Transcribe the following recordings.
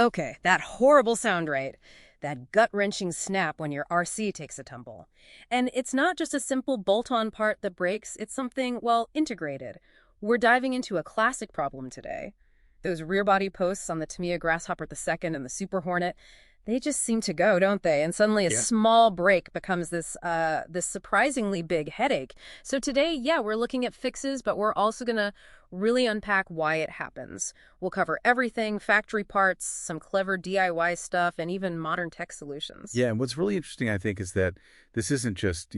Okay, that horrible sound, right? That gut-wrenching snap when your RC takes a tumble. And it's not just a simple bolt-on part that breaks, it's something, well, integrated. We're diving into a classic problem today. Those rear body posts on the Tamiya Grasshopper II and the Super Hornet, they just seem to go, don't they? And suddenly a Yeah. small break becomes this surprisingly big headache. So today, yeah, we're looking at fixes, but we're also going to really unpack why it happens. We'll cover everything, factory parts, some clever DIY stuff, and even modern tech solutions. Yeah, and what's really interesting, I think, is that this isn't just,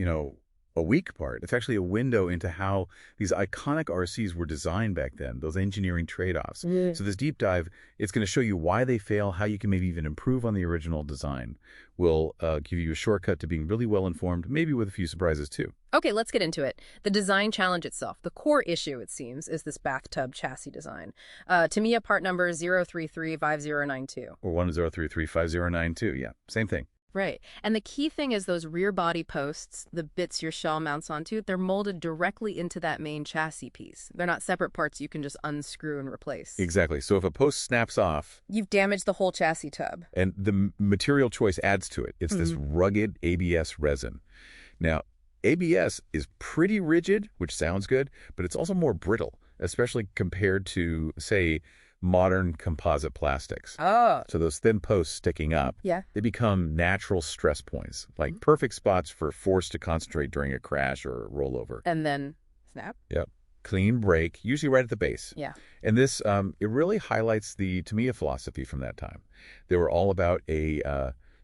a weak part. It's actually a window into how these iconic RCs were designed back then, those engineering trade-offs. Mm. So this deep dive, it's going to show you why they fail, how you can maybe even improve on the original design. We'll give you a shortcut to being really well-informed, maybe with a few surprises too. Okay, let's get into it. The design challenge itself. The core issue, it seems, is this bathtub chassis design. Tamiya part number 0335092. Or 10335092, yeah, same thing. Right. And the key thing is those rear body posts, the bits your shell mounts onto, they're molded directly into that main chassis piece. They're not separate parts you can just unscrew and replace. Exactly. So if a post snaps off, You've damaged the whole chassis tub. and the material choice adds to it, it's this rugged ABS resin. Now, ABS is pretty rigid, which sounds good, but it's also more brittle, especially compared to, say, modern composite plastics. Oh. So those thin posts sticking up, Yeah. they become natural stress points, like perfect spots for force to concentrate during a crash or a rollover. And then snap? Yep. Clean break, usually right at the base. Yeah. And this, it really highlights the Tamiya philosophy from that time. They were all about a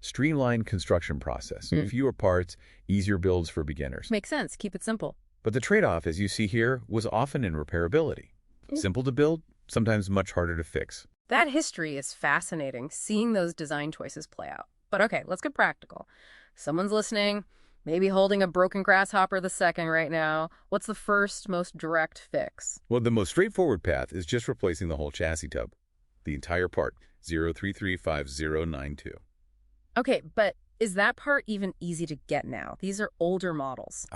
streamlined construction process. Fewer parts, easier builds for beginners. Makes sense. Keep it simple. But the trade-off, as you see here, was often in repairability. Simple to build, sometimes much harder to fix. That history is fascinating, seeing those design choices play out. But okay, let's get practical. Someone's listening, maybe holding a broken Grasshopper II right now. What's the first, most direct fix? Well, the most straightforward path is just replacing the whole chassis tub. The entire part, 0335092. Okay, but is that part even easy to get now? These are older models.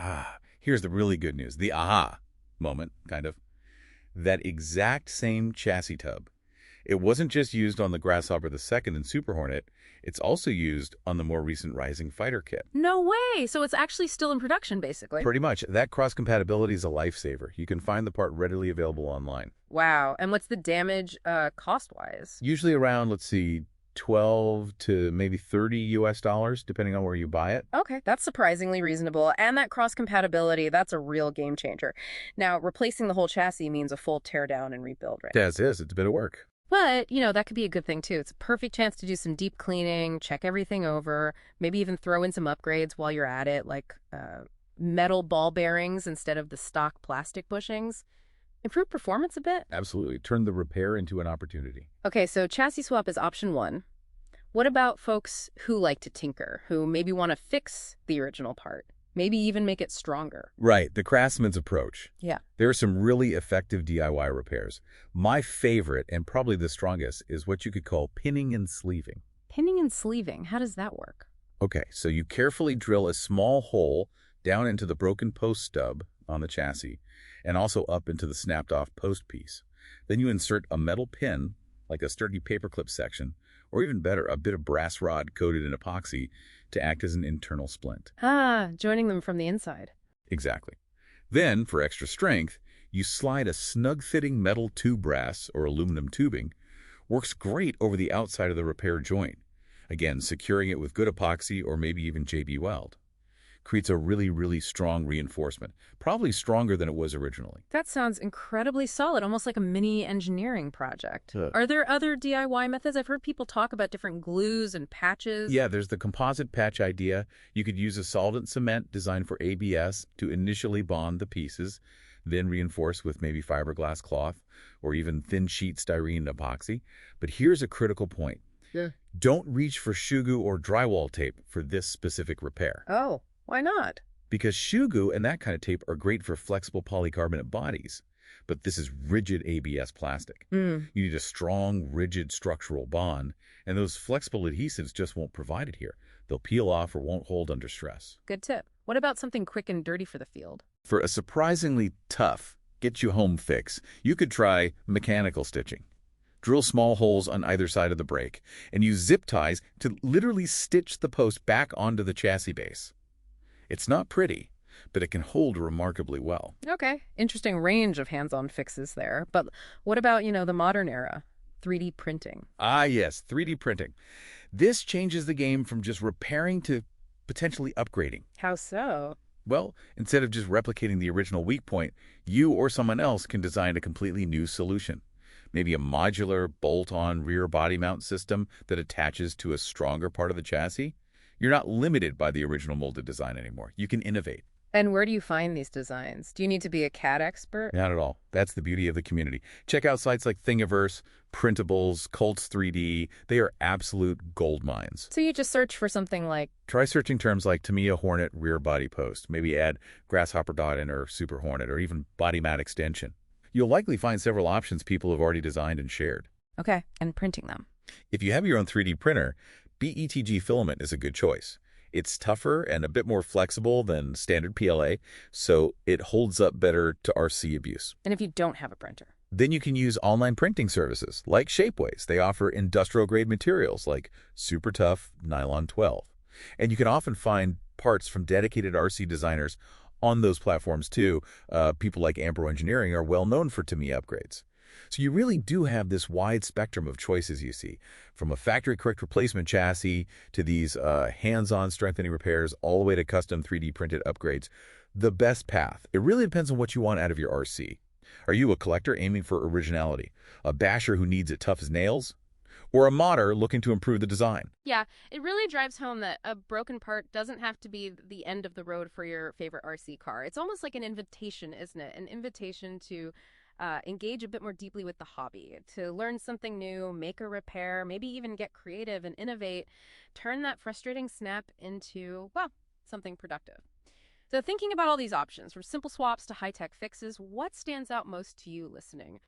Here's the really good news. The aha moment, kind of. That exact same chassis tub. It wasn't just used on the Grasshopper II and Super Hornet. It's also used on the more recent Rising Fighter kit. No way! So it's actually still in production, basically. Pretty much. That cross-compatibility is a lifesaver. You can find the part readily available online. Wow. And what's the damage cost-wise? Usually around, let's see, 12 to maybe 30 US dollars, depending on where you buy it. Okay, that's surprisingly reasonable. And that cross-compatibility, that's a real game changer. Now, replacing the whole chassis means a full tear down and rebuild, right? As is. It's a bit of work. But, that could be a good thing, too. It's a perfect chance to do some deep cleaning, check everything over, maybe even throw in some upgrades while you're at it, like metal ball bearings instead of the stock plastic bushings. Improve performance a bit? Absolutely. Turn the repair into an opportunity. Okay, so chassis swap is option one. What about folks who like to tinker, who maybe want to fix the original part? Maybe even make it stronger. Right, the craftsman's approach. Yeah. There are some really effective DIY repairs. My favorite, and probably the strongest, is what you could call pinning and sleeving. Pinning and sleeving, how does that work? Okay, so you carefully drill a small hole down into the broken post stub on the chassis, and also up into the snapped-off post piece. Then you insert a metal pin, like a sturdy paperclip section, or even better, a bit of brass rod coated in epoxy to act as an internal splint. Joining them from the inside. Exactly. Then, for extra strength, you slide a snug-fitting metal tube brass or aluminum tubing. Works great over the outside of the repair joint. Again, securing it with good epoxy or maybe even JB Weld. Creates a really, really strong reinforcement, probably stronger than it was originally. That sounds incredibly solid, almost like a mini engineering project. Are there other DIY methods? I've heard people talk about different glues and patches. Yeah, there's the composite patch idea. You could use a solvent cement designed for ABS to initially bond the pieces, then reinforce with maybe fiberglass cloth or even thin sheet styrene epoxy. But here's a critical point. Yeah. Don't reach for Shugu or drywall tape for this specific repair. Oh. Why not? Because Shugu and that kind of tape are great for flexible polycarbonate bodies, but this is rigid ABS plastic. You need a strong, rigid structural bond, and those flexible adhesives just won't provide it here. They'll peel off or won't hold under stress. Good tip. What about something quick and dirty for the field? For a surprisingly tough, get-you-home fix, you could try mechanical stitching. Drill small holes on either side of the brake, and use zip ties to literally stitch the post back onto the chassis base. It's not pretty, but it can hold remarkably well. Okay, interesting range of hands-on fixes there. But what about, the modern era? 3D printing. Ah, yes, 3D printing. This changes the game from just repairing to potentially upgrading. How so? Well, instead of just replicating the original weak point, you or someone else can design a completely new solution. Maybe a modular bolt-on rear body mount system that attaches to a stronger part of the chassis. You're not limited by the original molded design anymore. You can innovate. And where do you find these designs? Do you need to be a CAD expert? Not at all. That's the beauty of the community. Check out sites like Thingiverse, Printables, Cults 3D. They are absolute gold mines. So you just search for something like... Try searching terms like Tamiya Hornet rear body post. Maybe add Grasshopper II or Super Hornet or even body mat extension. You'll likely find several options people have already designed and shared. Okay, and printing them. If you have your own 3D printer, BETG filament is a good choice. It's tougher and a bit more flexible than standard PLA, so it holds up better to RC abuse. And if you don't have a printer? Then you can use online printing services like Shapeways. They offer industrial-grade materials like super tough nylon 12. And you can often find parts from dedicated RC designers on those platforms too. People like Ambro Engineering are well known for Tamiya upgrades. So you really do have this wide spectrum of choices you see, from a factory-correct replacement chassis to these hands-on strengthening repairs all the way to custom 3D printed upgrades. The best path. It really depends on what you want out of your RC. Are you a collector aiming for originality, a basher who needs it tough as nails, or a modder looking to improve the design? Yeah, it really drives home that a broken part doesn't have to be the end of the road for your favorite RC car. It's almost like an invitation, isn't it? An invitation to engage a bit more deeply with the hobby, to learn something new, make a repair, maybe even get creative and innovate, turn that frustrating snap into, well, something productive. So thinking about all these options, from simple swaps to high-tech fixes, what stands out most to you listening?